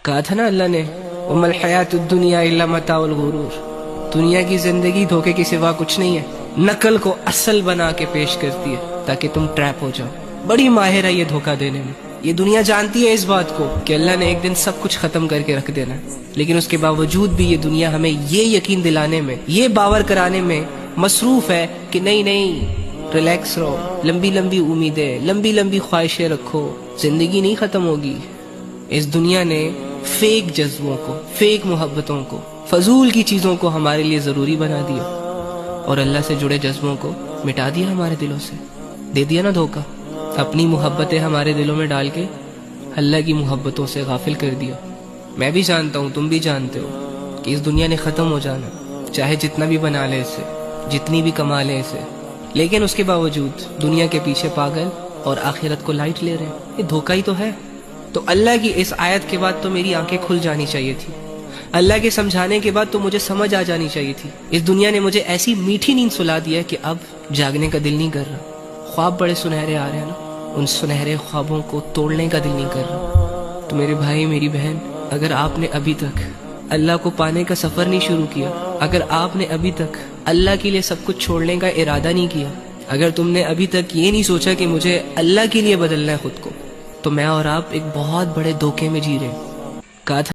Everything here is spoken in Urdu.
کہا تھا نا اللہ نے وَمَا الْحَيَاةُ الدُّنْيَا إِلَّا مَتَاعُ الْغُرُورِ، دنیا کی زندگی دھوکے کے سوا کچھ نہیں ہے، نقل کو اصل بنا کے پیش کرتی ہے تاکہ تم ٹریپ ہو جاؤ۔ بڑی ماہر ہے یہ دھوکہ دینے میں۔ یہ دنیا جانتی ہے اس بات کو کہ اللہ نے ایک دن سب کچھ ختم کر کے رکھ دینا ہے، لیکن اس کے باوجود بھی یہ دنیا ہمیں یہ یقین دلانے میں، یہ باور کرانے میں مصروف ہے کہ نہیں نہیں، ریلیکس رہو، لمبی لمبی امیدیں، لمبی لمبی خواہشیں رکھو، زندگی نہیں ختم ہوگی۔ اس دنیا نے فیک جذبوں کو، فیک محبتوں کو، فضول کی چیزوں کو ہمارے لیے ضروری بنا دیا، اور اللہ سے جڑے جذبوں کو مٹا دیا ہمارے دلوں سے۔ دے دیا نا دھوکہ، اپنی محبتیں ہمارے دلوں میں ڈال کے اللہ کی محبتوں سے غافل کر دیا۔ میں بھی جانتا ہوں، تم بھی جانتے ہو کہ اس دنیا نے ختم ہو جانا، چاہے جتنا بھی بنا لے اسے، جتنی بھی کما لے اسے، لیکن اس کے باوجود دنیا کے پیچھے پاگل اور آخرت کو لائٹ لے رہے ہیں۔ یہ دھوکہ ہی تو ہے۔ تو اللہ کی اس آیت کے بعد تو میری آنکھیں کھل جانی چاہیے تھی، اللہ کے سمجھانے کے بعد تو مجھے سمجھ آ جانی چاہیے تھی۔ اس دنیا نے مجھے ایسی میٹھی نیند سلا دی ہے کہ اب جاگنے کا دل نہیں کر رہا۔ خواب بڑے سنہرے آ رہے ہیں نا، ان سنہرے خوابوں کو توڑنے کا دل نہیں کر رہا۔ تو میرے بھائی، میری بہن، اگر آپ نے ابھی تک اللہ کو پانے کا سفر نہیں شروع کیا، اگر آپ نے ابھی تک اللہ کے لیے سب کچھ چھوڑنے کا ارادہ نہیں کیا، اگر تم نے ابھی تک یہ نہیں سوچا کہ مجھے اللہ کے لیے بدلنا ہے خود کو، تو میں اور آپ ایک بہت بڑے دھوکے میں جی رہے ہیں۔ کہا تھا